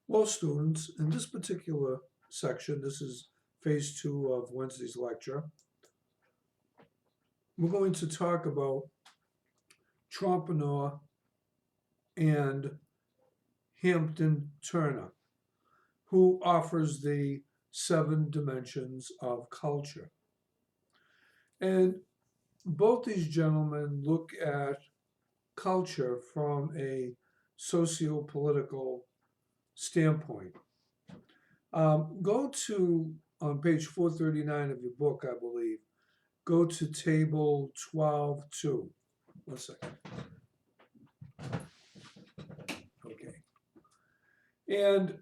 Well, students, in this particular section, this is phase two of Wednesday's lecture, we're going to talk about Trompreneur and Hampton Turner, who offers the seven dimensions of culture. And both these gentlemen look at culture from a socio-political standpoint. Go to, on page 439 of your book, I believe, go to table 12.2. One second. Okay. And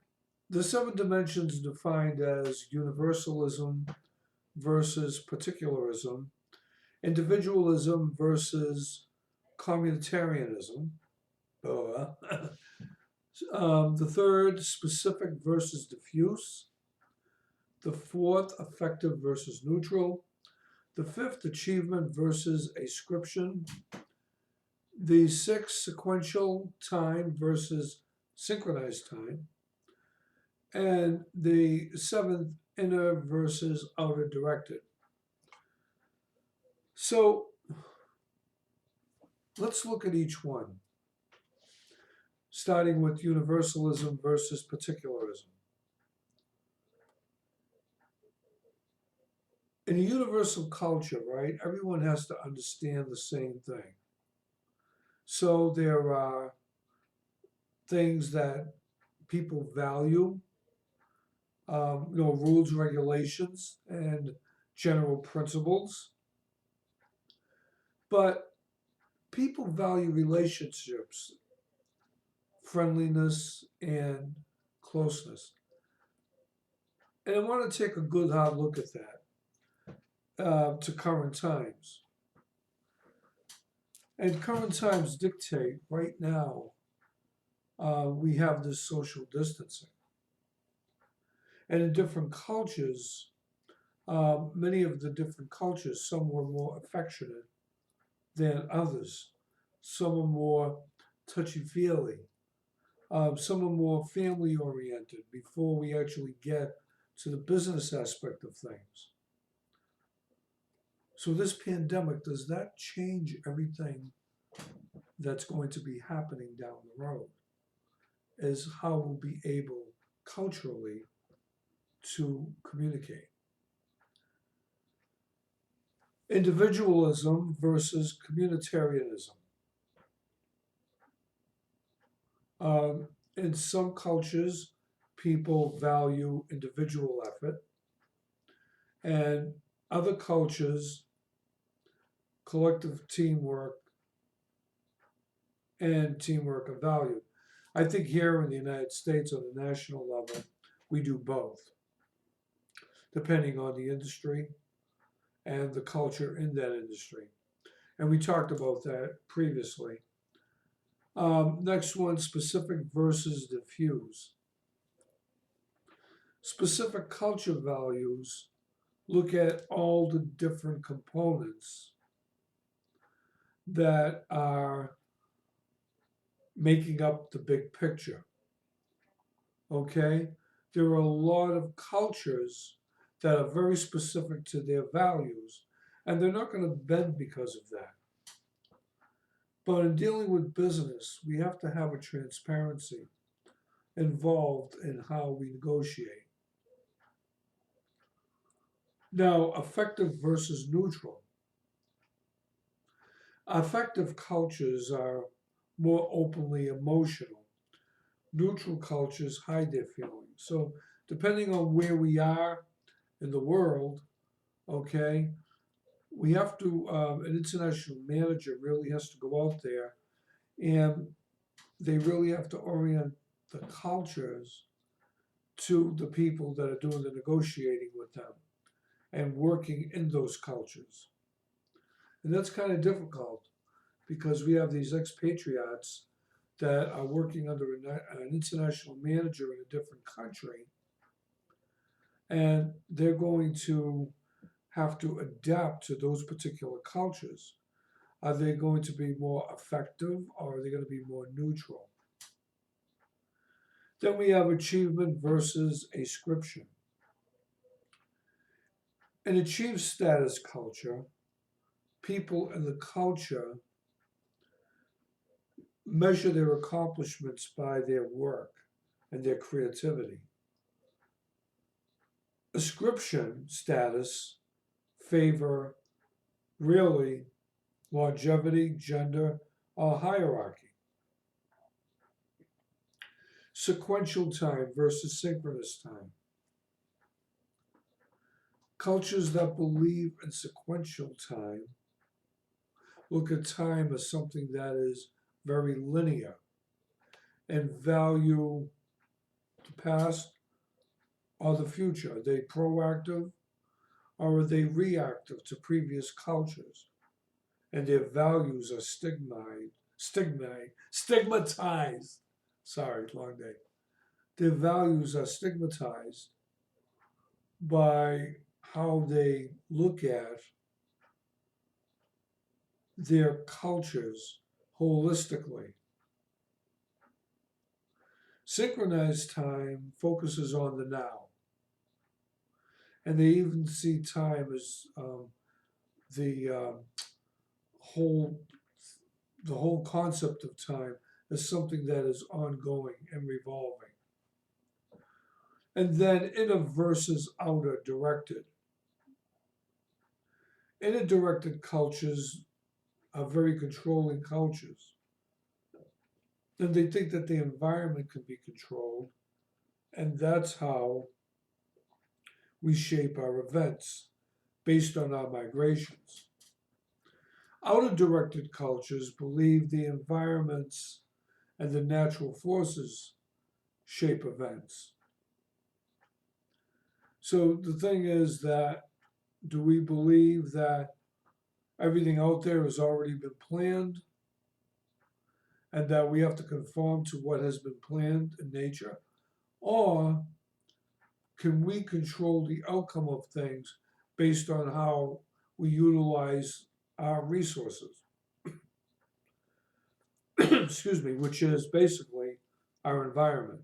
the seven dimensions defined as universalism versus particularism, individualism versus communitarianism. The third, specific versus diffuse. The fourth, affective versus neutral. The fifth, achievement versus ascription. The sixth, sequential time versus synchronized time. And the seventh, inner versus outer directed. So let's look at each one, starting with universalism versus particularism. In a universal culture, right, everyone has to understand the same thing. So there are things that people value, rules, regulations, and general principles. But people value relationships, friendliness, and closeness. And I want to take a good hard look at that to current times. And current times dictate right now we have this social distancing. And in different cultures, many of the different cultures, some were more affectionate than others. Some are more touchy-feely. Some are more family-oriented before we actually get to the business aspect of things. So this pandemic, does that change everything that's going to be happening down the road? Is how we'll be able culturally to communicate. Individualism versus communitarianism. In some cultures, people value individual effort, and other cultures, collective teamwork and teamwork are valued. I think here in the United States, on the national level, we do both, depending on the industry and the culture in that industry. And we talked about that previously. Next one, specific versus diffuse. Specific culture values look at all the different components that are making up the big picture. Okay? There are a lot of cultures that are very specific to their values, and they're not going to bend because of that. But in dealing with business, we have to have a transparency involved in how we negotiate. Now, affective versus neutral. Affective cultures are more openly emotional. Neutral cultures hide their feelings. So, depending on where we are in the world, okay, we have to, an international manager really has to go out there and they really have to orient the cultures to the people that are doing the negotiating with them and working in those cultures. And that's kind of difficult because we have these expatriates that are working under an international manager in a different country, and they're going to have to adapt to those particular cultures. Are they going to be more effective or are they going to be more neutral? Then we have achievement versus ascription. In achieved status culture, people in the culture measure their accomplishments by their work and their creativity. Ascription status favor really longevity, gender, or hierarchy. Sequential time versus synchronous time. Cultures that believe in sequential time look at time as something that is very linear and value the past or the future. Are they proactive or are they reactive to previous cultures? And their values are stigmatized. Sorry, long day. Their values are stigmatized by how they look at their cultures holistically. Synchronized time focuses on the now, and they even see time as the whole the whole concept of time as something that is ongoing and revolving. And then inner versus outer directed. Inner directed cultures are very controlling cultures. And they think that the environment can be controlled, and that's how we shape our events based on our migrations. Outer directed cultures believe the environments and the natural forces shape events. So the thing is that do we believe that everything out there has already been planned and that we have to conform to what has been planned in nature? Or can we control the outcome of things based on how we utilize our resources? Excuse me, which is basically our environment.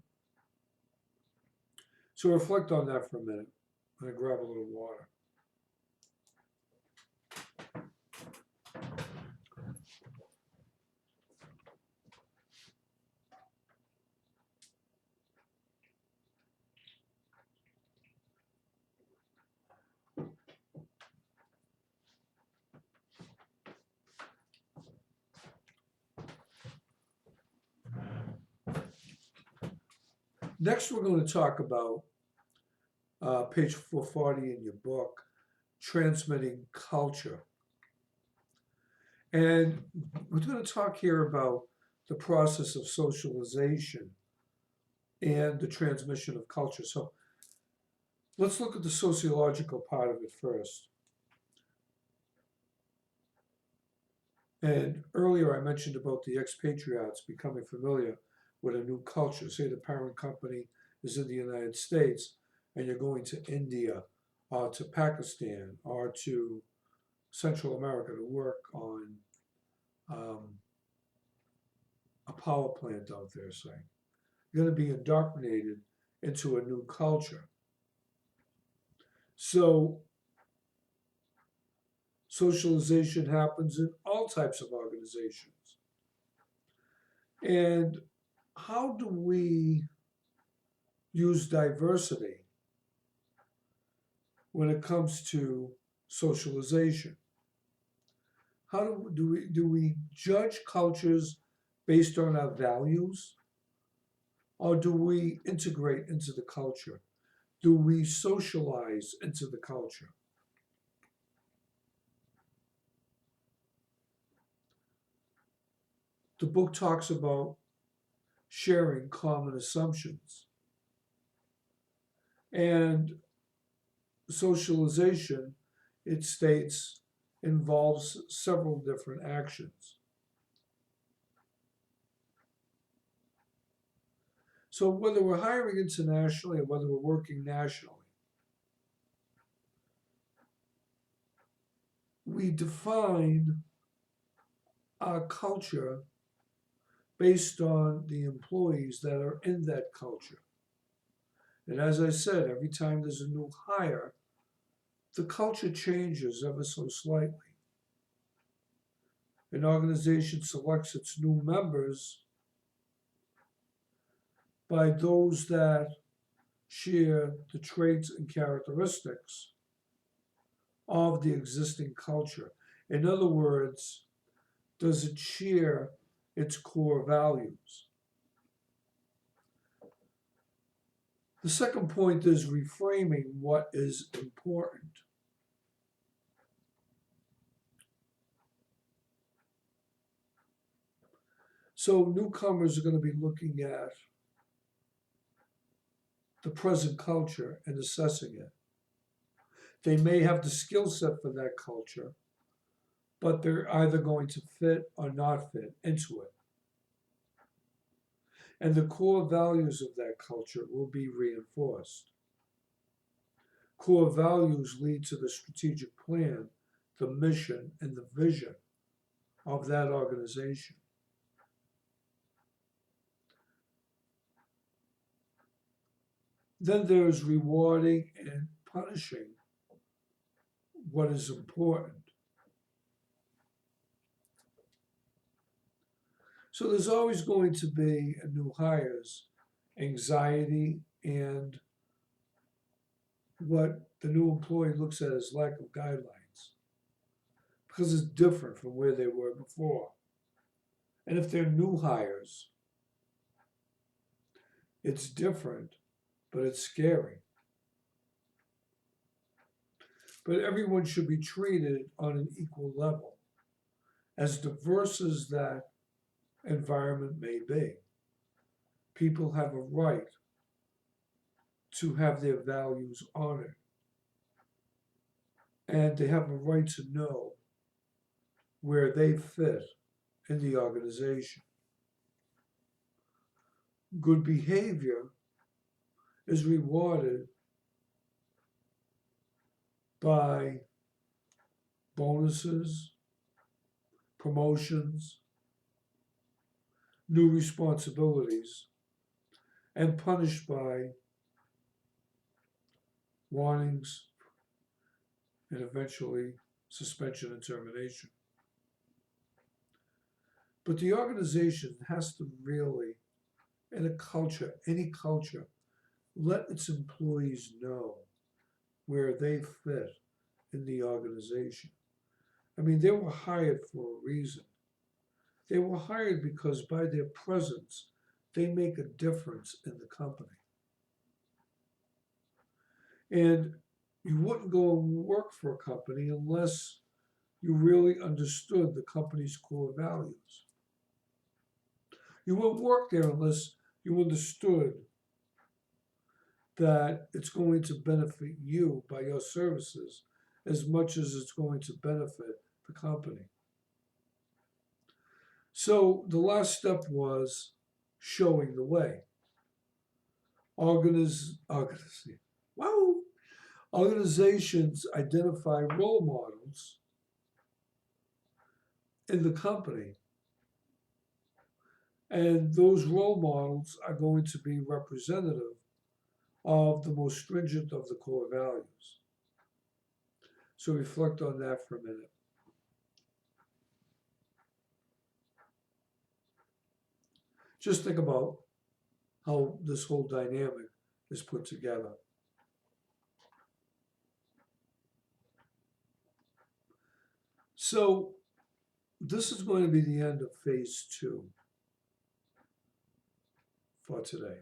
So reflect on that for a minute. I'm going to grab a little water. Next, we're going to talk about page 440 in your book, Transmitting Culture. And we're going to talk here about the process of socialization and the transmission of culture. So let's look at the sociological part of it first. And earlier I mentioned about the expatriates becoming familiar with a new culture. Say the parent company is in the United States and you're going to India or to Pakistan or to Central America to work on a power plant out there, say. You're going to be indoctrinated into a new culture. So socialization happens in all types of organizations. And how do we use diversity when it comes to socialization? How do we judge cultures based on our values, or do we integrate into the culture? Do we socialize into the culture? The book talks about sharing common assumptions. And socialization, it states, involves several different actions. So whether we're hiring internationally or whether we're working nationally, we define our culture based on the employees that are in that culture. And as I said, every time there's a new hire, the culture changes ever so slightly. An organization selects its new members by those that share the traits and characteristics of the existing culture. In other words, does it share its core values? The second point is reframing what is important. So newcomers are going to be looking at the present culture and assessing it. They may have the skill set for that culture, but they're either going to fit or not fit into it. And the core values of that culture will be reinforced. Core values lead to the strategic plan, the mission, and the vision of that organization. Then there's rewarding and punishing what is important. So there's always going to be a new hires anxiety and what the new employee looks at as lack of guidelines because it's different from where they were before. And if they're new hires, it's different, but it's scary. But everyone should be treated on an equal level, as diverse as that environment may be. People have a right to have their values honored, and they have a right to know where they fit in the organization. Good behavior is rewarded by bonuses, promotions, new responsibilities, and punished by warnings and eventually suspension and termination. But the organization has to really, in a culture, any culture, let its employees know where they fit in the organization. I mean, they were hired for a reason. They were hired because by their presence, they make a difference in the company. And you wouldn't go and work for a company unless you really understood the company's core values. You wouldn't work there unless you understood that it's going to benefit you by your services as much as it's going to benefit the company. So the last step was showing the way. Wow. Organizations identify role models in the company, and those role models are going to be representative of the most stringent of the core values. So reflect on that for a minute. Just think about how this whole dynamic is put together. So this is going to be the end of phase 2 for today.